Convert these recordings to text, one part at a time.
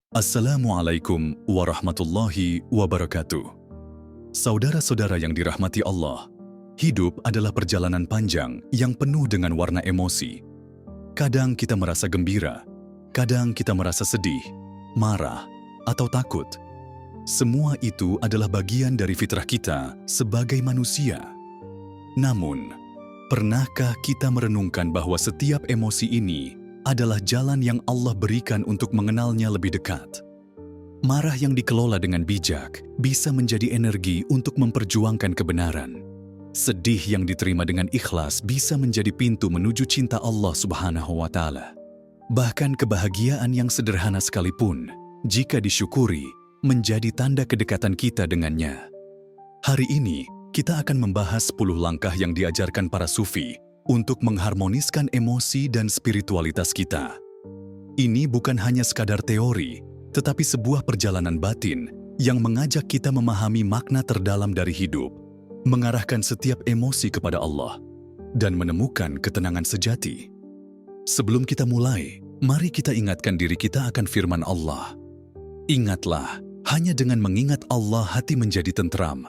Assalamualaikum warahmatullahi wabarakatuh. Saudara-saudara yang dirahmati Allah, hidup adalah perjalanan panjang yang penuh dengan warna emosi. Kadang kita merasa gembira, kadang kita merasa sedih, marah, atau takut. Semua itu adalah bagian dari fitrah kita sebagai manusia. Namun, pernahkah kita merenungkan bahwa setiap emosi ini adalah jalan yang Allah berikan untuk mengenalnya lebih dekat? Marah yang dikelola dengan bijak bisa menjadi energi untuk memperjuangkan kebenaran. Sedih yang diterima dengan ikhlas bisa menjadi pintu menuju cinta Allah Subhanahu wa Ta'ala. Bahkan kebahagiaan yang sederhana sekalipun, jika disyukuri, menjadi tanda kedekatan kita dengannya. Hari ini, kita akan membahas 10 langkah yang diajarkan para sufi untuk mengharmoniskan emosi dan spiritualitas kita. Ini bukan hanya sekadar teori, tetapi sebuah perjalanan batin yang mengajak kita memahami makna terdalam dari hidup, mengarahkan setiap emosi kepada Allah, dan menemukan ketenangan sejati. Sebelum kita mulai, mari kita ingatkan diri kita akan firman Allah. Ingatlah, hanya dengan mengingat Allah hati menjadi tentram.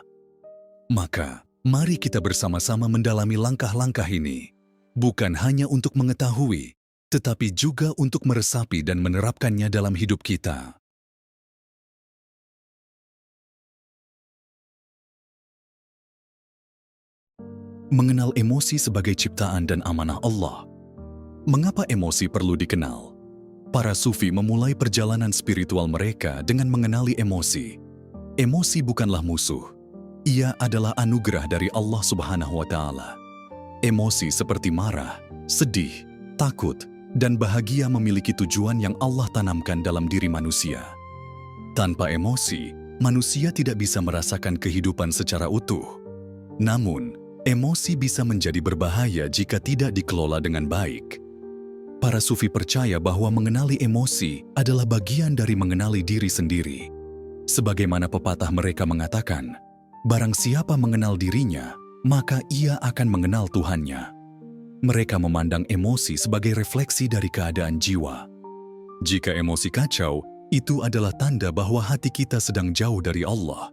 Maka, mari kita bersama-sama mendalami langkah-langkah ini, bukan hanya untuk mengetahui, tetapi juga untuk meresapi dan menerapkannya dalam hidup kita. Mengenal emosi sebagai ciptaan dan amanah Allah. Mengapa emosi perlu dikenal? Para sufi memulai perjalanan spiritual mereka dengan mengenali emosi. Emosi bukanlah musuh. Ia adalah anugerah dari Allah Subhanahu wa Ta'ala. Emosi seperti marah, sedih, takut, dan bahagia memiliki tujuan yang Allah tanamkan dalam diri manusia. Tanpa emosi, manusia tidak bisa merasakan kehidupan secara utuh. Namun, emosi bisa menjadi berbahaya jika tidak dikelola dengan baik. Para sufi percaya bahwa mengenali emosi adalah bagian dari mengenali diri sendiri. Sebagaimana pepatah mereka mengatakan, barang siapa mengenal dirinya, maka ia akan mengenal Tuhannya. Mereka memandang emosi sebagai refleksi dari keadaan jiwa. Jika emosi kacau, itu adalah tanda bahwa hati kita sedang jauh dari Allah.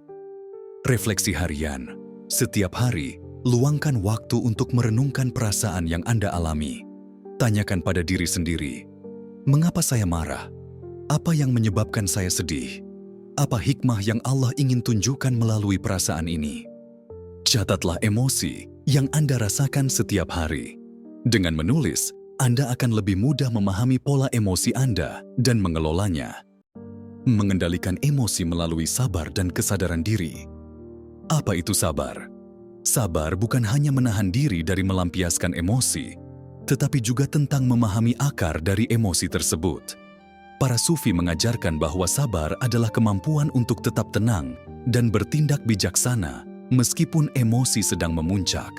Refleksi harian. Setiap hari, luangkan waktu untuk merenungkan perasaan yang Anda alami. Tanyakan pada diri sendiri, mengapa saya marah? Apa yang menyebabkan saya sedih? Apa hikmah yang Allah ingin tunjukkan melalui perasaan ini? Catatlah emosi yang Anda rasakan setiap hari. Dengan menulis, Anda akan lebih mudah memahami pola emosi Anda dan mengelolanya. Mengendalikan emosi melalui sabar dan kesadaran diri. Apa itu sabar? Sabar bukan hanya menahan diri dari melampiaskan emosi, tetapi juga tentang memahami akar dari emosi tersebut. Para sufi mengajarkan bahwa sabar adalah kemampuan untuk tetap tenang dan bertindak bijaksana meskipun emosi sedang memuncak.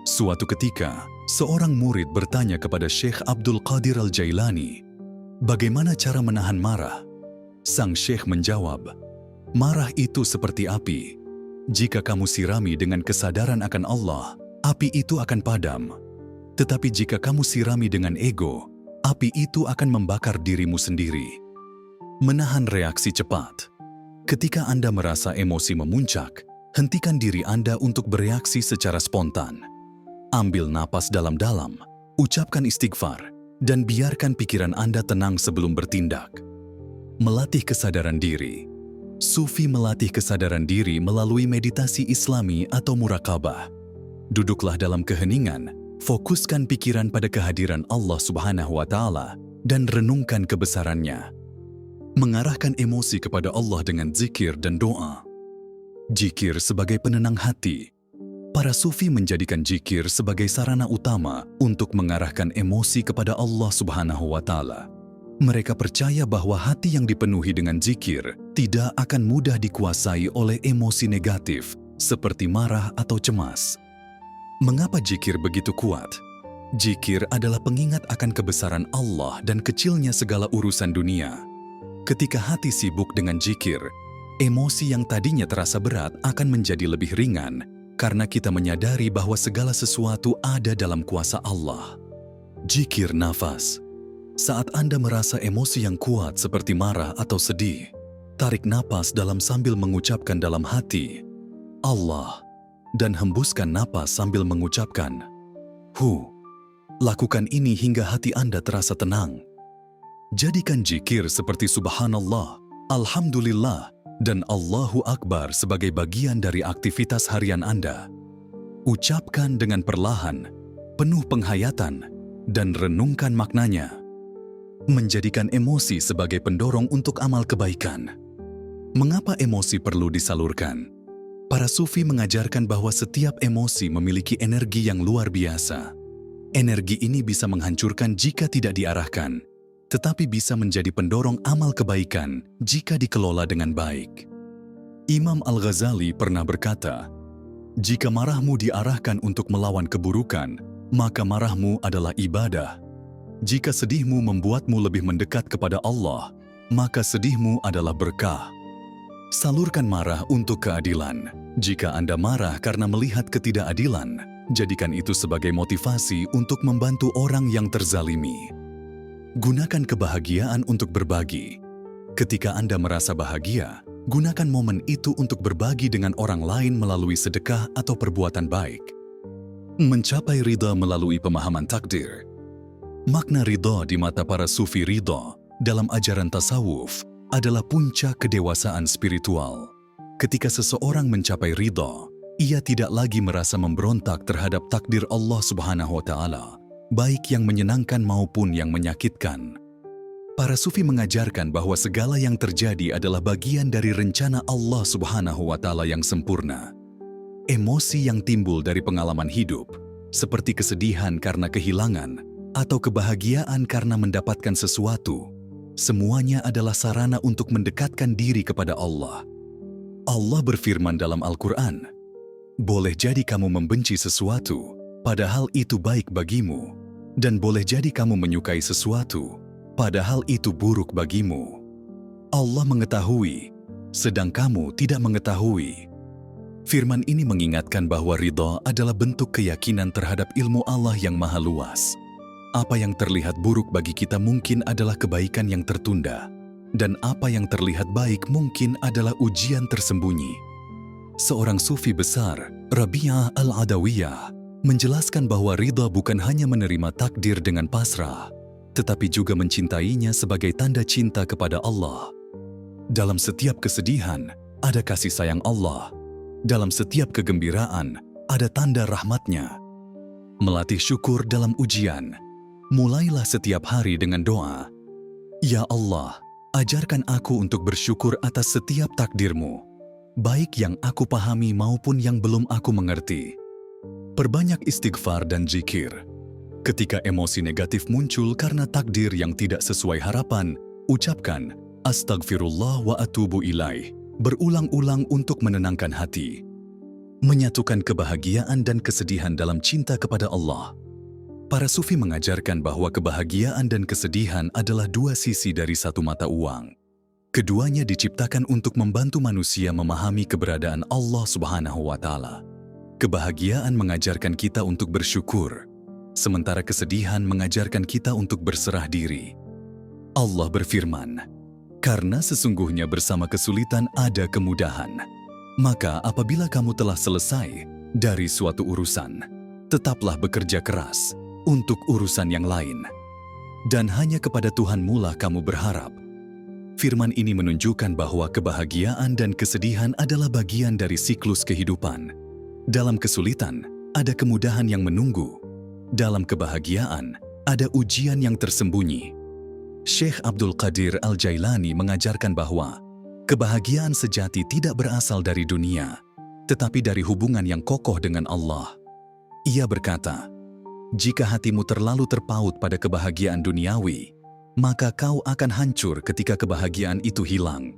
Suatu ketika, seorang murid bertanya kepada Syekh Abdul Qadir Al-Jailani, bagaimana cara menahan marah? Sang Syekh menjawab, marah itu seperti api. Jika kamu sirami dengan kesadaran akan Allah, api itu akan padam. Tetapi jika kamu sirami dengan ego, api itu akan membakar dirimu sendiri. Menahan reaksi cepat. Ketika Anda merasa emosi memuncak, hentikan diri Anda untuk bereaksi secara spontan. Ambil napas dalam-dalam, ucapkan istighfar, dan biarkan pikiran Anda tenang sebelum bertindak. Melatih kesadaran diri. Sufi melatih kesadaran diri melalui meditasi Islami atau muraqabah. Duduklah dalam keheningan, fokuskan pikiran pada kehadiran Allah Subhanahu wa Ta'ala dan renungkan kebesarannya. Mengarahkan emosi kepada Allah dengan zikir dan doa. Zikir sebagai penenang hati. Para sufi menjadikan zikir sebagai sarana utama untuk mengarahkan emosi kepada Allah Subhanahu wa Ta'ala. Mereka percaya bahwa hati yang dipenuhi dengan zikir tidak akan mudah dikuasai oleh emosi negatif seperti marah atau cemas. Mengapa zikir begitu kuat? Zikir adalah pengingat akan kebesaran Allah dan kecilnya segala urusan dunia. Ketika hati sibuk dengan zikir, emosi yang tadinya terasa berat akan menjadi lebih ringan karena kita menyadari bahwa segala sesuatu ada dalam kuasa Allah. Zikir nafas. Saat Anda merasa emosi yang kuat seperti marah atau sedih, tarik napas dalam sambil mengucapkan dalam hati, Allah, dan hembuskan napas sambil mengucapkan, Hu. Lakukan ini hingga hati Anda terasa tenang. Jadikan zikir seperti Subhanallah, Alhamdulillah, dan Allahu Akbar sebagai bagian dari aktivitas harian Anda. Ucapkan dengan perlahan, penuh penghayatan, dan renungkan maknanya. Menjadikan emosi sebagai pendorong untuk amal kebaikan. Mengapa emosi perlu disalurkan? Para sufi mengajarkan bahwa setiap emosi memiliki energi yang luar biasa. Energi ini bisa menghancurkan jika tidak diarahkan, tetapi bisa menjadi pendorong amal kebaikan jika dikelola dengan baik. Imam Al-Ghazali pernah berkata, "Jika marahmu diarahkan untuk melawan keburukan, maka marahmu adalah ibadah. Jika sedihmu membuatmu lebih mendekat kepada Allah, maka sedihmu adalah berkah." Salurkan marah untuk keadilan. Jika Anda marah karena melihat ketidakadilan, jadikan itu sebagai motivasi untuk membantu orang yang terzalimi. Gunakan kebahagiaan untuk berbagi. Ketika Anda merasa bahagia, gunakan momen itu untuk berbagi dengan orang lain melalui sedekah atau perbuatan baik. Mencapai ridha melalui pemahaman takdir. Makna ridha di mata para sufi ridha dalam ajaran tasawuf adalah puncak kedewasaan spiritual. Ketika seseorang mencapai ridha, ia tidak lagi merasa memberontak terhadap takdir Allah Subhanahu wa Ta'ala, baik yang menyenangkan maupun yang menyakitkan. Para sufi mengajarkan bahwa segala yang terjadi adalah bagian dari rencana Allah Subhanahu wa Ta'ala yang sempurna. Emosi yang timbul dari pengalaman hidup, seperti kesedihan karena kehilangan, atau kebahagiaan karena mendapatkan sesuatu, semuanya adalah sarana untuk mendekatkan diri kepada Allah. Allah berfirman dalam Al-Quran, "Boleh jadi kamu membenci sesuatu, padahal itu baik bagimu, dan boleh jadi kamu menyukai sesuatu, padahal itu buruk bagimu. Allah mengetahui, sedang kamu tidak mengetahui." Firman ini mengingatkan bahwa ridha adalah bentuk keyakinan terhadap ilmu Allah yang maha luas. Apa yang terlihat buruk bagi kita mungkin adalah kebaikan yang tertunda, dan apa yang terlihat baik mungkin adalah ujian tersembunyi. Seorang sufi besar, Rabi'ah Al-Adawiyah, menjelaskan bahwa ridha bukan hanya menerima takdir dengan pasrah, tetapi juga mencintainya sebagai tanda cinta kepada Allah. Dalam setiap kesedihan, ada kasih sayang Allah. Dalam setiap kegembiraan, ada tanda rahmat-Nya. Melatih syukur dalam ujian. Mulailah setiap hari dengan doa, "Ya Allah, ajarkan aku untuk bersyukur atas setiap takdir-Mu, baik yang aku pahami maupun yang belum aku mengerti." Perbanyak istighfar dan zikir. Ketika emosi negatif muncul karena takdir yang tidak sesuai harapan, ucapkan, "Astagfirullah wa atubu ilaih," berulang-ulang untuk menenangkan hati. Menyatukan kebahagiaan dan kesedihan dalam cinta kepada Allah. Para sufi mengajarkan bahwa kebahagiaan dan kesedihan adalah dua sisi dari satu mata uang. Keduanya diciptakan untuk membantu manusia memahami keberadaan Allah Subhanahu wa Ta'ala. Kebahagiaan mengajarkan kita untuk bersyukur, sementara kesedihan mengajarkan kita untuk berserah diri. Allah berfirman, "Karena sesungguhnya bersama kesulitan ada kemudahan. Maka apabila kamu telah selesai dari suatu urusan, tetaplah bekerja keras untuk urusan yang lain. Dan hanya kepada Tuhan-Mu lah kamu berharap." Firman ini menunjukkan bahwa kebahagiaan dan kesedihan adalah bagian dari siklus kehidupan. Dalam kesulitan, ada kemudahan yang menunggu. Dalam kebahagiaan, ada ujian yang tersembunyi. Syekh Abdul Qadir Al-Jailani mengajarkan bahwa kebahagiaan sejati tidak berasal dari dunia, tetapi dari hubungan yang kokoh dengan Allah. Ia berkata, "Jika hatimu terlalu terpaut pada kebahagiaan duniawi, maka kau akan hancur ketika kebahagiaan itu hilang.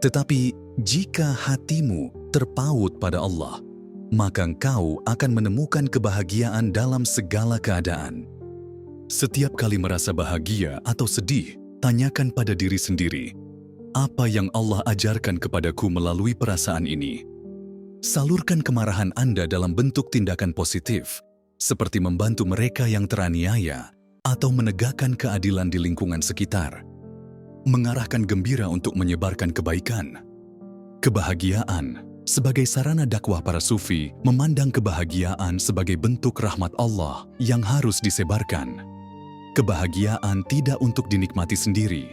Tetapi jika hatimu terpaut pada Allah, maka engkau akan menemukan kebahagiaan dalam segala keadaan." Setiap kali merasa bahagia atau sedih, tanyakan pada diri sendiri, apa yang Allah ajarkan kepadaku melalui perasaan ini? Salurkan kemarahan Anda dalam bentuk tindakan positif, seperti membantu mereka yang teraniaya atau menegakkan keadilan di lingkungan sekitar, mengarahkan gembira untuk menyebarkan kebaikan. Kebahagiaan sebagai sarana dakwah para sufi memandang kebahagiaan sebagai bentuk rahmat Allah yang harus disebarkan. Kebahagiaan tidak untuk dinikmati sendiri,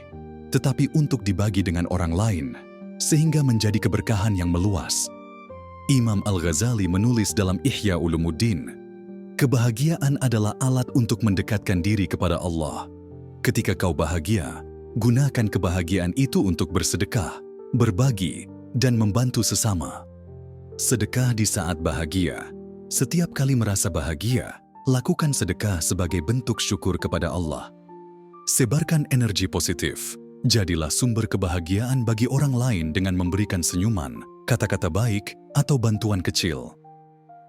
tetapi untuk dibagi dengan orang lain, sehingga menjadi keberkahan yang meluas. Imam Al-Ghazali menulis dalam Ihya Ulumuddin, kebahagiaan adalah alat untuk mendekatkan diri kepada Allah. Ketika kau bahagia, gunakan kebahagiaan itu untuk bersedekah, berbagi, dan membantu sesama. Sedekah di saat bahagia. Setiap kali merasa bahagia, lakukan sedekah sebagai bentuk syukur kepada Allah. Sebarkan energi positif. Jadilah sumber kebahagiaan bagi orang lain dengan memberikan senyuman, kata-kata baik, atau bantuan kecil.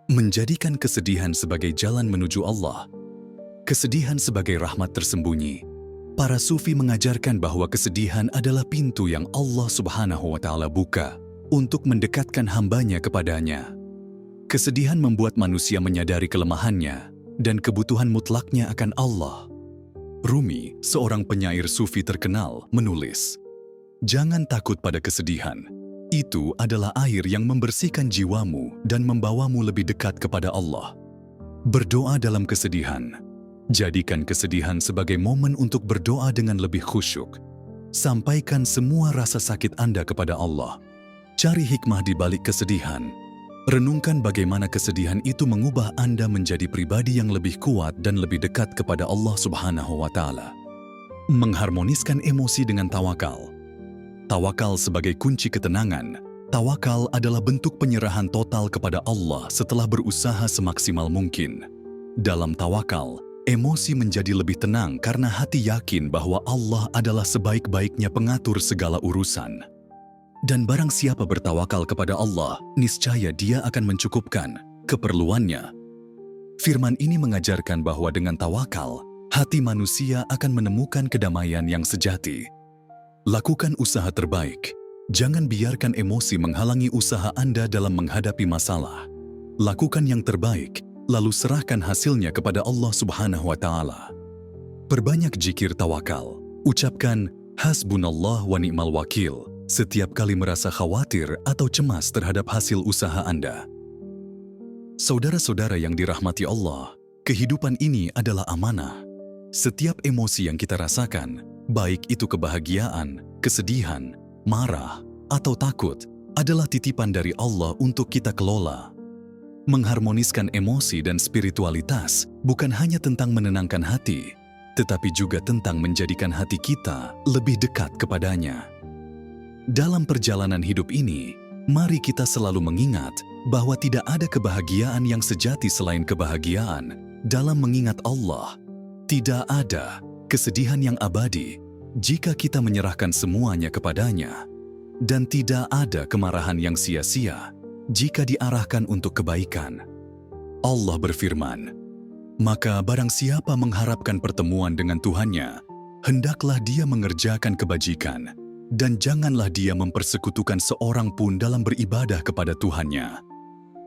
Menjadikan kesedihan sebagai jalan menuju Allah. Kesedihan sebagai rahmat tersembunyi. Para sufi mengajarkan bahwa kesedihan adalah pintu yang Allah Subhanahu wa Ta'ala buka untuk mendekatkan hambanya kepadanya. Kesedihan membuat manusia menyadari kelemahannya dan kebutuhan mutlaknya akan Allah. Rumi, seorang penyair sufi terkenal, menulis, "Jangan takut pada kesedihan. Itu adalah air yang membersihkan jiwamu dan membawamu lebih dekat kepada Allah. Berdoa dalam kesedihan. Jadikan kesedihan sebagai momen untuk berdoa dengan lebih khusyuk. Sampaikan semua rasa sakit Anda kepada Allah. Cari hikmah di balik kesedihan. Renungkan bagaimana kesedihan itu mengubah Anda menjadi pribadi yang lebih kuat dan lebih dekat kepada Allah Subhanahu wa Ta'ala." Mengharmoniskan emosi dengan tawakal. Tawakal sebagai kunci ketenangan. Tawakal adalah bentuk penyerahan total kepada Allah setelah berusaha semaksimal mungkin. Dalam tawakal, emosi menjadi lebih tenang karena hati yakin bahwa Allah adalah sebaik-baiknya pengatur segala urusan. Dan barang siapa bertawakal kepada Allah, niscaya Dia akan mencukupkan keperluannya. Firman ini mengajarkan bahwa dengan tawakal, hati manusia akan menemukan kedamaian yang sejati. Lakukan usaha terbaik. Jangan biarkan emosi menghalangi usaha Anda dalam menghadapi masalah. Lakukan yang terbaik, lalu serahkan hasilnya kepada Allah Subhanahu wa Ta'ala. Perbanyak zikir tawakal. Ucapkan hasbunallah wa ni'mal wakil setiap kali merasa khawatir atau cemas terhadap hasil usaha Anda. Saudara-saudara yang dirahmati Allah, kehidupan ini adalah amanah. Setiap emosi yang kita rasakan, baik itu kebahagiaan, kesedihan, marah, atau takut, adalah titipan dari Allah untuk kita kelola. Mengharmoniskan emosi dan spiritualitas bukan hanya tentang menenangkan hati, tetapi juga tentang menjadikan hati kita lebih dekat kepadanya. Dalam perjalanan hidup ini, mari kita selalu mengingat bahwa tidak ada kebahagiaan yang sejati selain kebahagiaan dalam mengingat Allah. Tidak ada kesedihan yang abadi jika kita menyerahkan semuanya kepadanya. Dan tidak ada kemarahan yang sia-sia jika diarahkan untuk kebaikan. Allah berfirman, "Maka barang siapa mengharapkan pertemuan dengan Tuhannya, hendaklah dia mengerjakan kebajikan, dan janganlah dia mempersekutukan seorang pun dalam beribadah kepada Tuhannya."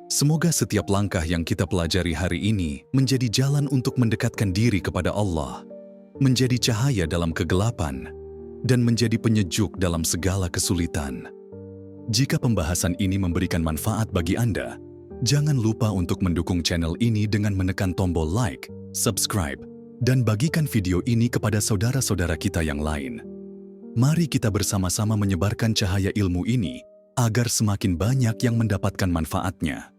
Semoga setiap langkah yang kita pelajari hari ini menjadi jalan untuk mendekatkan diri kepada Allah, menjadi cahaya dalam kegelapan, dan menjadi penyejuk dalam segala kesulitan. Jika pembahasan ini memberikan manfaat bagi Anda, jangan lupa untuk mendukung channel ini dengan menekan tombol like, subscribe, dan bagikan video ini kepada saudara-saudara kita yang lain. Mari kita bersama-sama menyebarkan cahaya ilmu ini agar semakin banyak yang mendapatkan manfaatnya.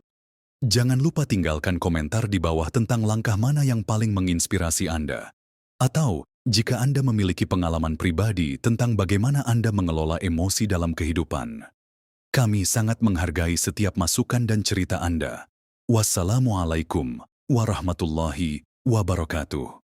Jangan lupa tinggalkan komentar di bawah tentang langkah mana yang paling menginspirasi Anda. Atau, jika Anda memiliki pengalaman pribadi tentang bagaimana Anda mengelola emosi dalam kehidupan. Kami sangat menghargai setiap masukan dan cerita Anda. Wassalamualaikum warahmatullahi wabarakatuh.